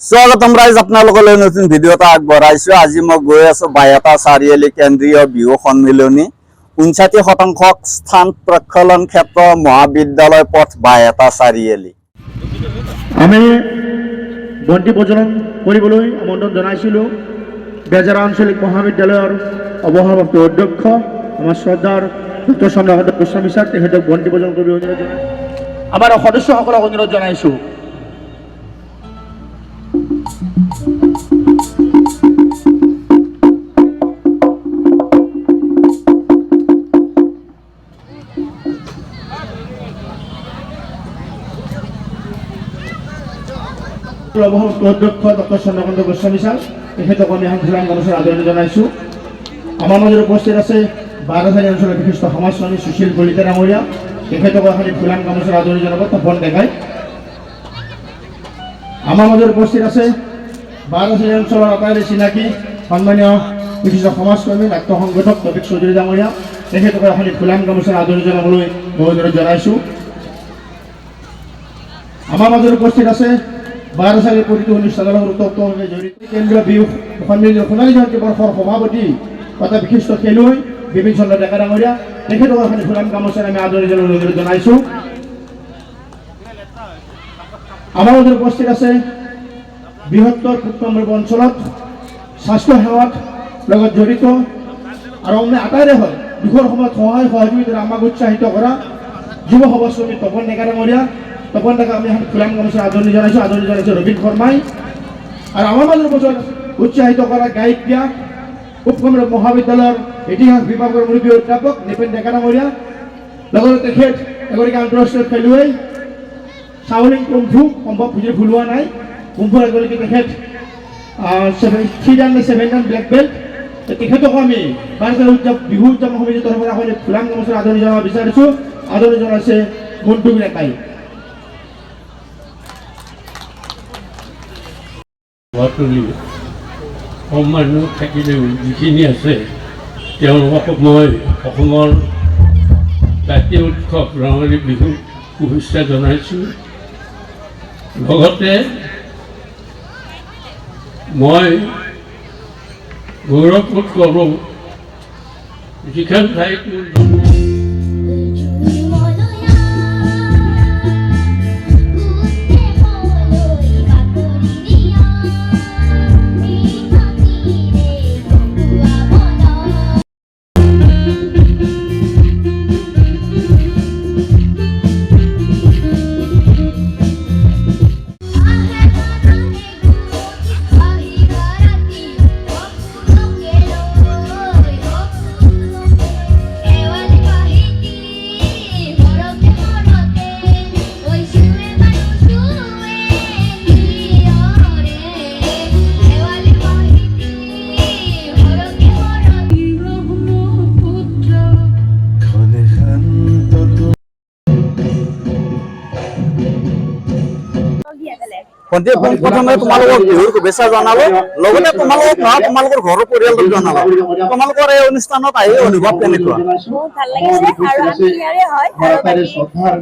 স্বাগতম ৰাইজ, আপোনালোকলৈ নতুন ভিডিঅ' এটা আগবঢ়াইছোঁ। আজি মই গৈ আছোঁ বাইহাটা চাৰিআলি কেন্দ্ৰীয় বিহু সন্মিলনী ৫৯% স্থান প্ৰক্ষালন ক্ষেত্ৰ মহাবিদ্যালয় পথ বাইহাটা চাৰিআলি। আমি বন্তি প্ৰজ্বলন কৰিবলৈ আমন্ত্ৰণ জনাইছিলোঁ বেজেৰা আঞ্চলিক মহাবিদ্যালয়ৰ অৱসৰপ্ৰাপ্ত অধ্যক্ষ আমাৰ শ্ৰদ্ধাৰ ডক্টৰ চন্দ্ৰকান্ত গোস্বামী ছাৰ, তেখেতক বন্তি প্ৰজ্বলন কৰিবলৈ অনুৰোধ জনাইছোঁ। আমাৰ সদস্যসকলক অনুৰোধ জনাইছোঁ। অধ্যক্ষ ডক্টৰ চন্দ্ৰকান্ত গোস্বামী ছাৰ, তেখেতক আমি এখন ফুলাম গামোচাৰ আদৰণি জনাইছোঁ। আমাৰ মাজত উপস্থিত আছে বাৰাচাৰী অঞ্চলৰ বিশিষ্ট সমাজকৰ্মী সুশীল কলিতা ডাঙৰীয়া, তেখেতক এখন ফুলাম গামোচাৰ আদৰণি জনাব তপন ডেকাই। আমাৰ মাজত উপস্থিত আছে বাৰাচাৰী অঞ্চলৰ আটাইৰে চিনাকি সন্মানীয় বিশিষ্ট সমাজকৰ্মী নাট্য সংগঠক তবিক চৌধুৰী ডাঙৰীয়া, তেখেতক এখন ফুলাম গামোচাৰ আদৰণি জনাবলৈ মই অনুৰোধ জনাইছোঁ। আমাৰ মাজত উপস্থিত আছে বাৰাচাৰীৰ প্ৰতিটো অনুষ্ঠানৰ ওতঃপ্ৰোতভাৱে জড়িত কেন্দ্ৰীয় বিহু সন্মিলনী সোণালী জয়ন্তী বৰ্ষৰ সভাপতি তথা বিশিষ্ট খেলুৱৈ বিপিন চন্দ্ৰ ডেকা ডাঙৰীয়া, তেখেতক এখন ফুলাম গামোচাৰে আমি আদৰণি জনাবলৈ অনুৰোধ জনাইছোঁ। আমাৰ মাজত উপস্থিত আছে বৃহত্তৰ পূব কামৰূপ অঞ্চলত স্বাস্থ্য সেৱাত লগত জড়িত আৰু আমি আটাইৰে হয় দুখৰ সময়ত সহায় সহযোগিতাৰে আমাক উৎসাহিত কৰা যুৱ সমাজকৰ্মী তপন ডেকা ডাঙৰীয়া, তপন ডেকা আমি এখন ফুলাম গামোচাৰ আদৰণি জনাইছোঁ ৰবীন শৰ্মাই। আৰু আমাৰ মাজৰ পাছত উৎসাহিত কৰা গায়ক দিয়া পূব কামৰূপ মহাবিদ্যালয়ৰ ইতিহাস বিভাগৰ মুৰব্বী অধ্যাপক নিপেন ডেকা ডাঙৰীয়া, লগতে তেখেত এগৰাকী আন্তঃৰাষ্ট্ৰীয় খেলুৱৈ চাউলিং কুম্ফু, সম্ভৱ বুজি ভুল হোৱা নাই, কুম্ফুৰ এগৰাকী তেখেত 3 dan 7 dan ব্লেক বেল্ট। তেখেতকো আমি বাৰাচাৰী বিহু উদযাপন সমিতিৰ তৰফৰ পৰা এখন ফুলাম গামোচাৰ আদৰণি জনাব বিচাৰিছোঁ। আদৰণি জনাইছে মন্টু ডেকাই। কম মানুহ থাকিলেও যিখিনি আছে তেওঁলোকক মই অসমৰ জাতীয় উৎসৱ ৰঙালী বিহু শুভেচ্ছা জনাইছোঁ। লগতে মই গৌৰৱবোধ কৰোঁ যিখন ঠাইত মোৰ ভণ্টি, পোনপ্ৰথমে তোমালোকক বিহুৰ শুভেচ্ছা জনালো, লগতে তোমালোকক নহয় তোমালোকৰ ঘৰৰ পৰিয়ালটোক জনালো। তোমালোকৰ এই অনুষ্ঠানত আহি অনুভৱ কেনেকুৱা? বহুত ভাল লাগিছে আৰু আমি ইয়াৰে হয় আৰু বাকী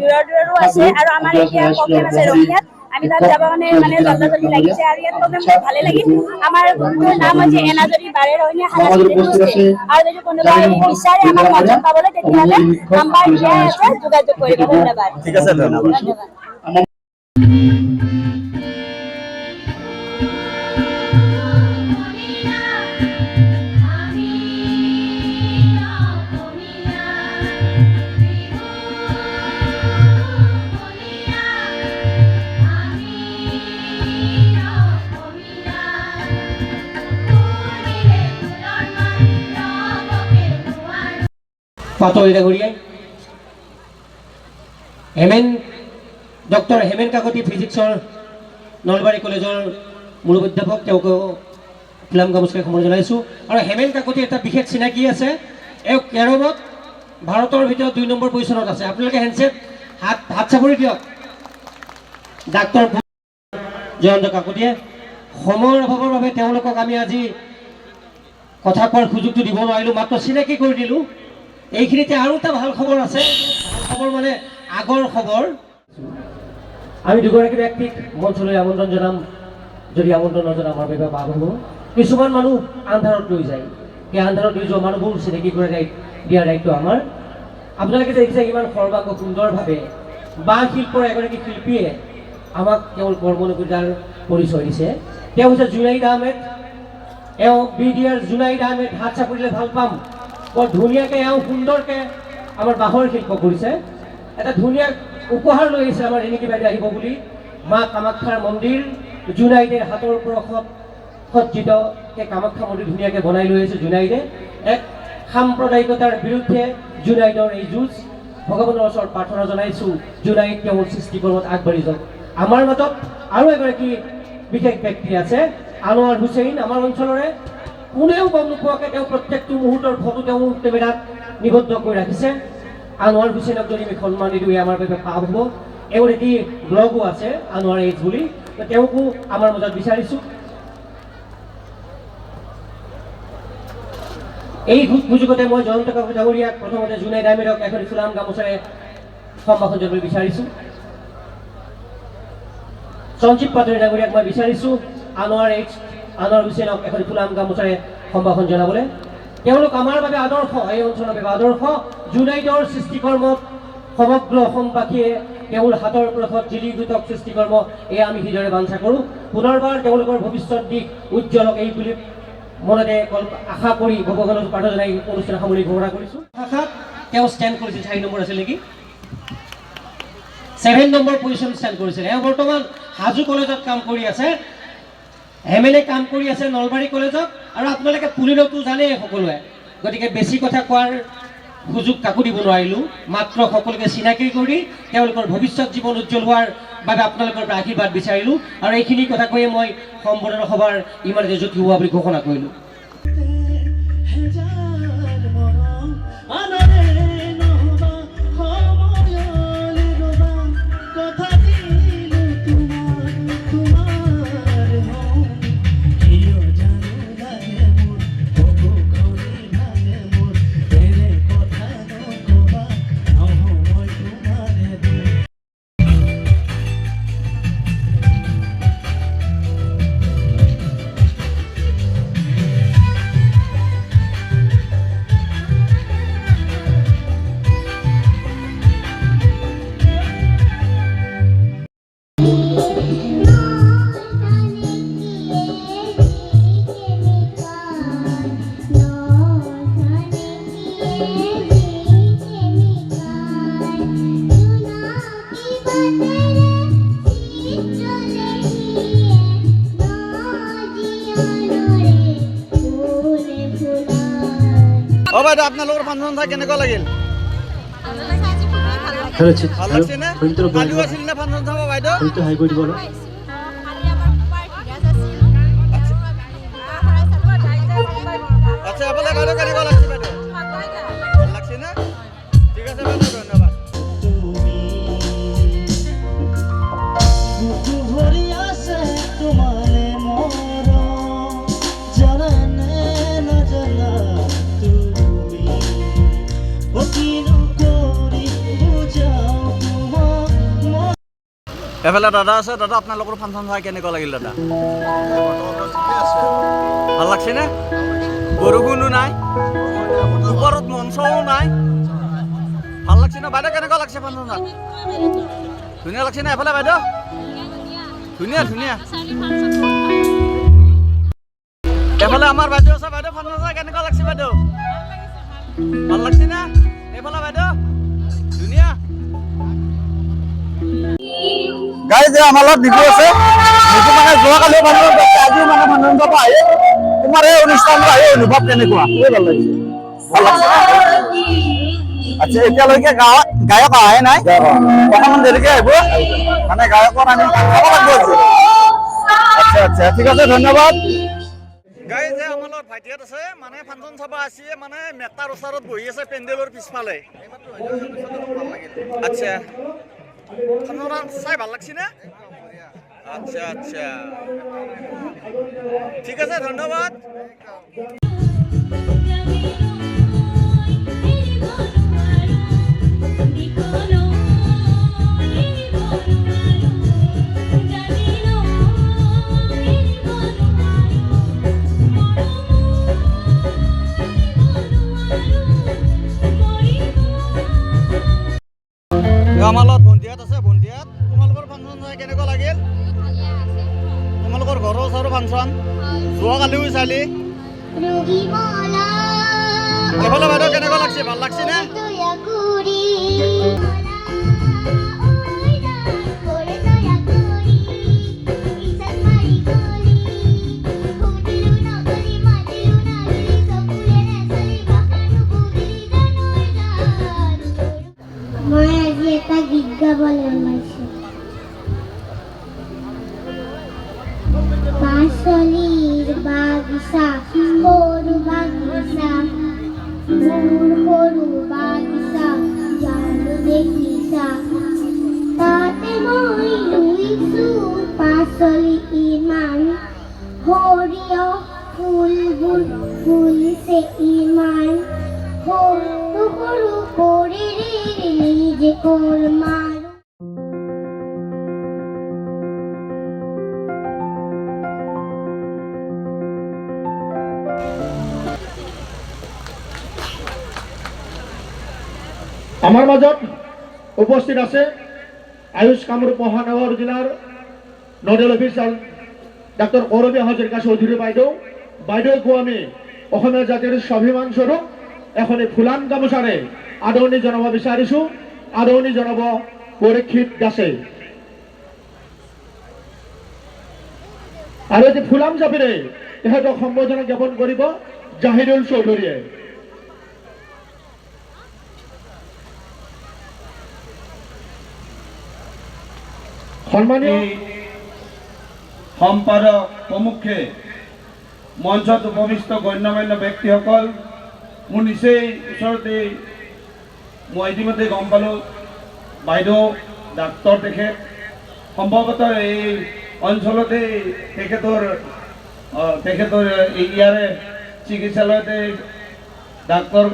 দূৰৰ দূৰৰো আছে আৰু আমাৰ এতিয়া প্ৰগ্ৰেম আছে ৰঙিয়াত, আমি তাত যাব কাৰণে মানে জলদি লাগিছে আৰু ইয়াত প্ৰগ্ৰেম বহুত ভালে লাগিল। আমাৰ গ্ৰুপটোৰ নাম হৈছে এনাজৰী বাৰে ৰঙিয়া সাংস্কৃতিক গোষ্ঠী আৰু যদি কোনোবাই বিচাৰে আমাক মঞ্চত পাবলৈ তেতিয়াহ'লে নাম্বাৰ দিয়া আছে, যোগাযোগ কৰিব। ধন্যবাদ। ঠিক আছে, ধন্যবাদ। পাতল ডাঙৰীয়াই ডক্টৰ হেমেন কাকতি ফিজিক্সৰ নলবাৰী কলেজৰ মূল অধ্যাপক, তেওঁকো ফুলাম গামোচাৰে সমৰ্পণ জনাইছোঁ। আৰু হেমেন কাকতি এটা বিশেষ চিনাকি আছে, এওঁ কেৰমত ভাৰতৰ ভিতৰত 2 নম্বৰ পজিশ্যনত আছে। আপোনালোকে হেণ্ডছেট হাত চাপৰি দিয়ক। ডাক্তৰ জয়ন্ত কাকতিয়ে সময়ৰ অভাৱৰ বাবে তেওঁলোকক আমি আজি কথা কোৱাৰ সুযোগটো দিব নোৱাৰিলোঁ, মাত্ৰ চিনাকি কৰি দিলোঁ। এইখিনিতে আৰু এটা ভাল খবৰ আছে, খবৰ মানে আগৰ খবৰ। আমি দুগৰাকী ব্যক্তিক মঞ্চলৈ আমন্ত্ৰণ জনাম যদি আমন্ত্ৰণ নজনায় আমাৰ বাবে পাপ হ'ব। কিছুমান মানুহ আন্ধাৰত লৈ যায়, সেই আন্ধাৰত লৈ যোৱা মানুহবোৰ চিনাকি কৰি দিয়াৰ দায়িত্ব আমাৰ। আপোনালোকে দেখিছে ইমান সৰ্বাংগ সুন্দৰভাৱে বাঁহ শিল্পৰ এগৰাকী শিল্পীয়ে আমাক কেৱল কৰ্মনৈতিকাৰ পৰিচয় দিছে। তেওঁ হৈছে জুনাইদ আহমেদ। এওঁ BDR জুনাইদ আহমেদ, হাত চাপৰিলে ভাল পাম। বৰ ধুনীয়াকৈ এওঁ সুন্দৰকৈ আমাৰ বাঁহৰ শিল্প কৰিছে। এটা ধুনীয়া উপহাৰ লৈ আহিছে আমাৰ ৰেণুকি বাইদেউ আহিব বুলি। মা কামাখ্যাৰ মন্দিৰ জুনাইদে হাতৰ পৰশত সজ্জিত সেই কামাখ্যা মন্দিৰ ধুনীয়াকৈ বনাই লৈ আহিছে জুনাইদে। এক সাম্প্ৰদায়িকতাৰ বিৰুদ্ধে জুনাইদৰ এই যুঁজ। ভগৱানৰ ওচৰত প্ৰাৰ্থনা জনাইছোঁ জুনাইদ তেওঁৰ সৃষ্টিকৰ্মত আগবাঢ়ি যাওক। আমাৰ মাজত আৰু এগৰাকী বিশেষ ব্যক্তি আছে, আনোৱাৰ হুছেইন। আমাৰ অঞ্চলৰে কোনেও গম নোপোৱাকৈ তেওঁ প্ৰত্যেকটো মুহূৰ্তৰ ফটো তেওঁ কেমেৰাত নিবদ্ধ কৰি ৰাখিছে। আনোৱাৰ হুছেইনক যদি আমি সন্মান নিদিওঁ আমাৰ বাবে পাপ হ'ব। এওঁৰ এটি ব্লগো আছে আনোৱাৰ এইজ বুলি, তেওঁকো আমাৰ মাজত বিচাৰিছোঁ। এই সুযোগতে মই জয়ন্ত কাকু ডাঙৰীয়াক প্ৰথমতে জুনাইদ আহমেদক এখন ফুলাম গামোচাৰে সম্ভাষণ জনাবলৈ বিচাৰিছোঁ। সঞ্জীৱ পাটোৱাৰী ডাঙৰীয়াক মই বিচাৰিছোঁ আনোৱাৰ হুছেইনক এখন ফুলাম গামোচাৰে সম্ভাষণ জনাবলৈ। তেওঁলোক আমাৰ বাবে আদৰ্শ, এই অঞ্চলৰ বাবে আদৰ্শ। জুনাইদৰ সৃষ্টিকৰ্মত সমগ্ৰ অসমবাসীয়ে কেৱল হাতৰ পৰশত জিলিকৃতক সৃষ্টিকৰ্ম এয়া আমি হৃদয়ৰে বাঞ্ছা কৰোঁ। পুনৰবাৰ তেওঁলোকৰ ভৱিষ্যত দিশ উজ্জ্বলক এই বুলি মনতে আশা কৰি ভগৱানৰ প্ৰাৰ্থনা জনাই অনুষ্ঠান সামৰি ঘোষণা কৰিছোঁ। শাখাত তেওঁ ষ্টেণ্ড কৰিছিল 4 নম্বৰ আছিল নেকি, 7 নম্বৰ পজিশ্যন ষ্টেণ্ড কৰিছিল। এওঁ বৰ্তমান হাজো কলেজত কাম কৰি আছে, MLA কাম কৰি আছে নলবাৰী কলেজত। আৰু আপোনালোকে পুলিনতো জানেই সকলোৱে, গতিকে বেছি কথা কোৱাৰ সুযোগ কাকো দিব নোৱাৰিলোঁ। মাত্ৰ সকলোকে চিনাকি কৰি তেওঁলোকৰ ভৱিষ্যত জীৱন উজ্জ্বল হোৱাৰ বাবে আপোনালোকৰ পৰা আশীৰ্বাদ বিচাৰিলোঁ। আৰু এইখিনি কথা কৈয়ে মই সম্বোধনা সভাৰ ইমানতে জুতি হোৱা বুলি ঘোষণা কৰিলোঁ। বাইদেউ আপোনালোকৰ ফাংচন চাই কেনেকুৱা লাগিল? ভাল লাগছে নে? কালিও আছিল নে ফাংচন চাব বাইদেউ? আচ্ছা এফালে বাইদেউ কেনেকুৱা লাগছে বাইদেউ? ভাল লাগছে না? ঠিক আছে বাইদেউ, ধন্যবাদ। এফালে দাদা আছে, দাদা আপোনালোকৰ ফাংচন চাই কেনেকুৱা লাগিল দাদা? ভাল লাগছে নে? বৰষুণো নাই, ওপৰত মঞ্চও নাই, ভাল লাগছে ন? বাইদেউ কেনেকুৱা লাগছে ফাংচন চাই? ধুনীয়া লাগছে নে এফালে বাইদেউ? ধুনীয়া ধুনীয়া। এফালে আমাৰ বাইদেউ আছে, বাইদেউ ফাংচন চাই কেনেকুৱা লাগছে বাইদেউ? ভাল লাগছে না? এইফালে বাইদেউ ধুনীয়া। গাইজ যে আমাৰ লগত বিহু আছে, বিহু মানে যোৱাকালি মানুহ আজিও মানে মানুহ যাব আহে। তোমাৰ এই অনুষ্ঠানটো আহি অনুভৱ কেনেকুৱা? ভাল লাগিছে, ভাল লাগছে। আচ্ছা এতিয়ালৈকে গায়ক অহাই নাই, অকণমান দেৰিকে আহিব, মানে গায়কৰ আমি চাব লাগিব। আচ্ছা আচ্ছা ঠিক আছে, ধন্যবাদ। গাইজ যে আমাৰ লগত ভাইটিহঁত আছে, মানে ফাংচন চাব আছে, মানে মেটাৰ ওচৰত বহি আছে পেণ্ডেলৰ পিছফালে। আচ্ছা চাই ভাল লাগছে না? আচ্ছা আচ্ছা ঠিক আছে, ধন্যবাদ। বছৰৰ ফাংচন যোৱাকালিও চালি এইফালে বাইদেউ কেনেকুৱা লাগছে ভাল লাগছে নে মই আজি এটা গীত গাবলৈ ওলাইছো পাচলিৰ বাগিচা সৰু বাগিচা মোৰ সৰু বাগিচা জানো দেখিছা তাতে মই ৰুইছো পাচলি ইমান সৰিয়হ ফুলবোৰ ফুলিছে ইমান সৰু সৰু কৰি নিজে মাৰো আমাৰ মাজত উপস্থিত আছে আয়ুষ কামৰূপ মহানগৰ জিলাৰ nodal officer doctor Kaurabi Hazarika Choudhury বাইদেউকো আমি অসমীয়া জাতিৰ স্বাভিমান স্বৰূপ এখনি ফুলাম গামোচাৰে আদৰণি জনাব বিচাৰিছো আদৰণি জনাব পৰীক্ষিত দাসে আৰু এটি ফুলাম জাপিৰে তেখেতক সম্বোধনা জ্ঞাপন কৰিব জাহিৰুল চৌধুৰীয়ে সম্মানীয় সম্পাদক প্ৰমুখ্যে মঞ্চত উপবিষ্ট গণ্যমান্য ব্যক্তিসকল মোৰ নিচেই ওচৰতে মই ইতিমধ্যে গম পালোঁ বাইদেউ ডাক্তৰ তেখেত সম্ভৱতঃ এই অঞ্চলতে তেখেতৰ ইয়াৰে চিকিৎসালয়তে ডাক্তৰ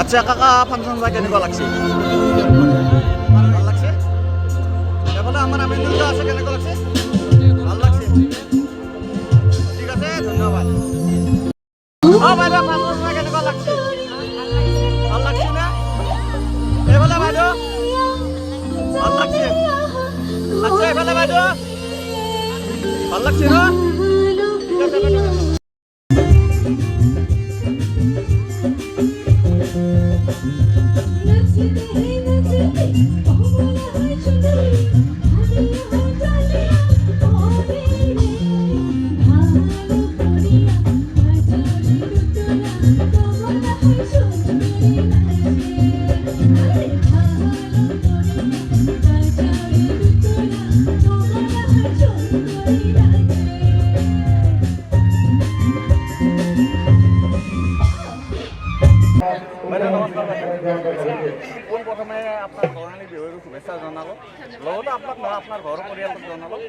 আচ্ছা কাকা ফাংচন চাই কেনেকুৱা লাগছে ভাল লাগছে এফালে আমাৰ আমিনুল্লাহ আছে কেনেকুৱা লাগছে ভাল লাগছে ঠিক আছে ধন্যবাদ বাইদেউ ফাংচন চাই কেনেকুৱা লাগছে ভাল লাগছে না এইফালে বাইদেউ ভাল লাগছে আচ্ছা এইফালে বাইদেউ ভাল লাগছে ন ঠিক আছে বাইদেউ পোনপ্ৰথমে আপোনাৰ কঙালী বিহুৰ শুভেচ্ছা জনালোঁ লগতে আপোনাক মই আপোনাৰ ঘৰৰ পৰিয়ালটোক জনালোঁ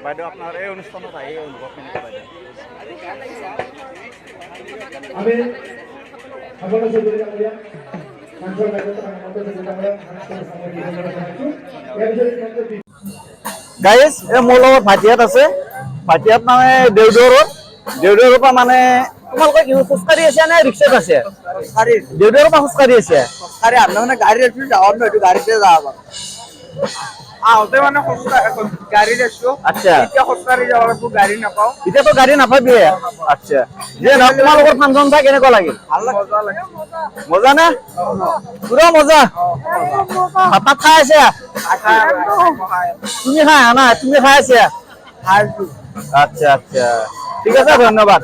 বাইদেউ আপোনাৰ এই অনুষ্ঠানত আহি অনুভৱ কেনেকুৱা বাইদেউ আমি আগলৈ চৌধুৰী ডাঙৰীয়া মঞ্চৰ বাইদেউ গাইজ এই মোৰ লগত ভাইটিহঁত আছে ভাইটিহঁত মানে দেউদৌৰৰ পৰা মানে তোমালোকে কি খোজকাঢ়ি আছে নে ৰিক্সাত আছে দেউদৌৰৰ পৰা খোজকাঢ়ি আছে আমরা মানে গাড়ি একটু যাওয়ার না একটু গাড়িতে যাওয়া আহতে মানে গাড়ি আসছো আচ্ছা এতিয়া খোজকাঢ়ি যাওয়ার একটু গাড়ি নাপাও এতিয়া তো গাড়ী নাপাবি আচ্ছা যে তোমালোকৰ ফাংচন চাই কেনেকুৱা লাগিল মজা লাগে মজা নে পুৰা মজা ভাত খাই আছে তুমি খাই আনা তুমি খাই আছে আচ্ছা আচ্ছা ঠিক আছে ধন্যবাদ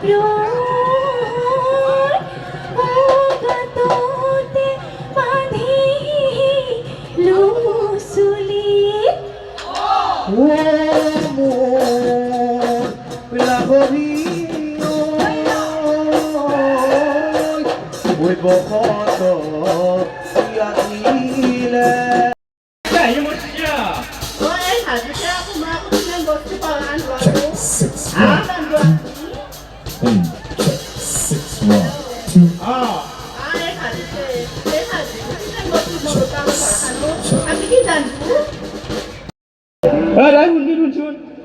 Yo বসত ইয়াতিলে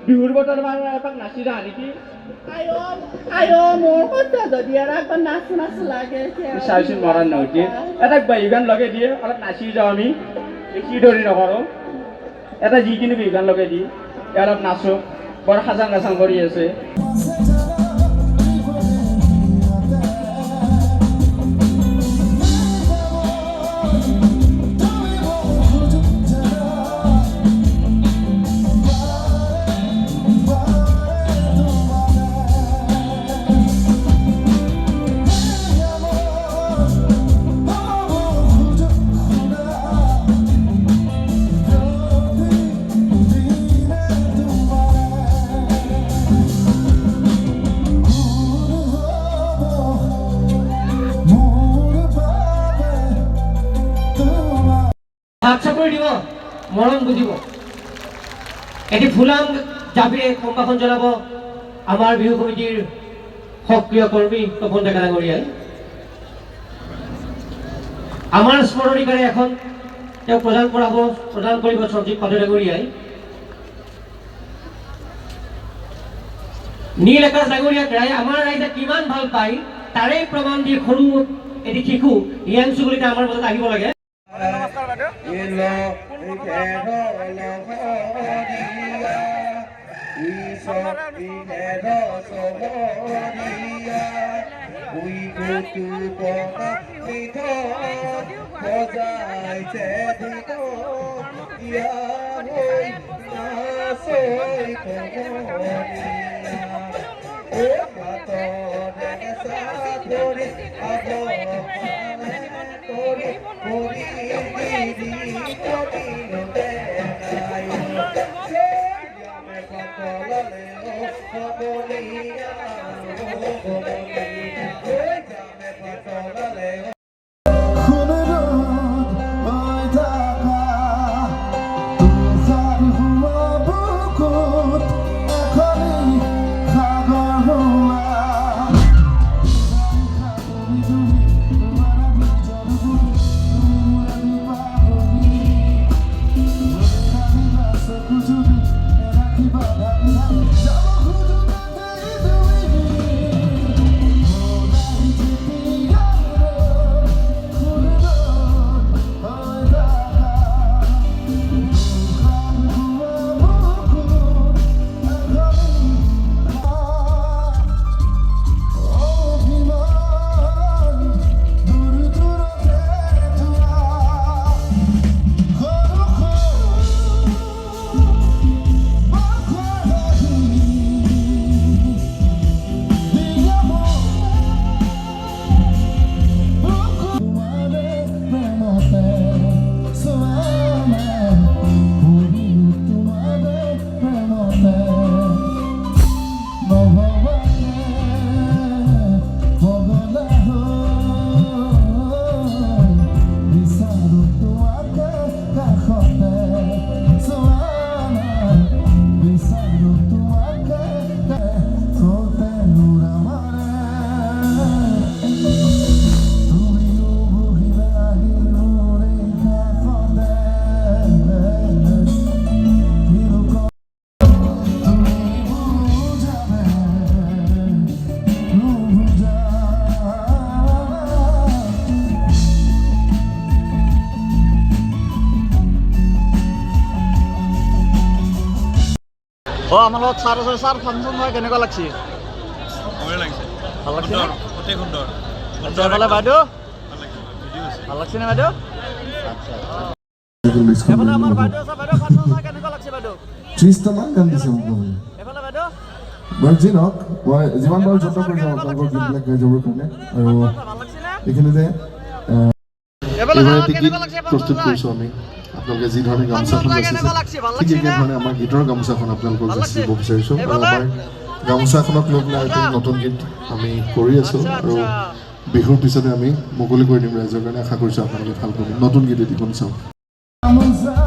বিহুৰ বতৰ এপাক নাচি যা নেকি চাইচোন মৰাণ নহতি এটা বিহু গান লগাই দিয়ে অলপ নাচি যাওঁ আমি কি ধৰি নকৰোঁ এটা যিকোনো বিহু গান লগাই দি অলপ নাচো বৰ সাজাং গাচাং কৰি আছে চাপৰি দিব মৰম বুজিব এটি ফুলাম জাপিৰে সম্ভাষণ জনাব আমাৰ বিহু কমিটিৰ সক্ৰিয় কৰ্মী তপন ডেকা ডাঙৰীয়াই আমাৰ স্মৰণিকাৰে এখন তেওঁ প্ৰদান কৰিব সঞ্জীৱ পাত্ৰ ডাঙৰীয়াই নীল আকাশ ডাঙৰীয়াক আমাৰ ৰাইজে কিমান ভাল পায় তাৰে প্ৰমাণ দি সৰু এটি শিশু ৰিয়াংশু কলিতা আমাৰ মাজত আহিব লাগে আমাৰ লগত ছাৰ আছে ছাৰ ফাংচন হয় কেনেকুৱা লাগছে ভাল লাগছে অতি সুন্দৰ এফালে বাইদেউ ভাল লাগছে নে বাইদেউ এফালে আমাৰ বাইদেউ আছে বাইদেউ ফাংচন হয় কেনেকুৱা লাগছে বাইদেউ 30টামান গান দিছে মোক এফালে বাইদেউ মই যি নহওক মই যিমান পাৰোঁ যত্ন কৰি যাওঁ আপোনালোকৰ গীতবিলাক গাই যাবৰ কাৰণে আৰু এইখিনিতে এইবাৰ এটি গীত প্ৰস্তুত কৰিছোঁ আমি আপোনালোকে যি ধৰণে গামোচাখন যাচিছে ঠিক একেধৰণে আমাৰ গীতৰ গামোচাখন আপোনালোকক যাচি দিব বিচাৰিছোঁ আৰু আমাৰ গামোচাখনক লৈ পেলাই এটি নতুন গীত আমি কৰি আছোঁ আৰু বিহুৰ পিছতে আমি মুকলি কৰি দিম ৰাইজৰ কাৰণে আশা কৰিছোঁ আপোনালোকে ভাল পাব নতুন গীত এটি শুনি চাওক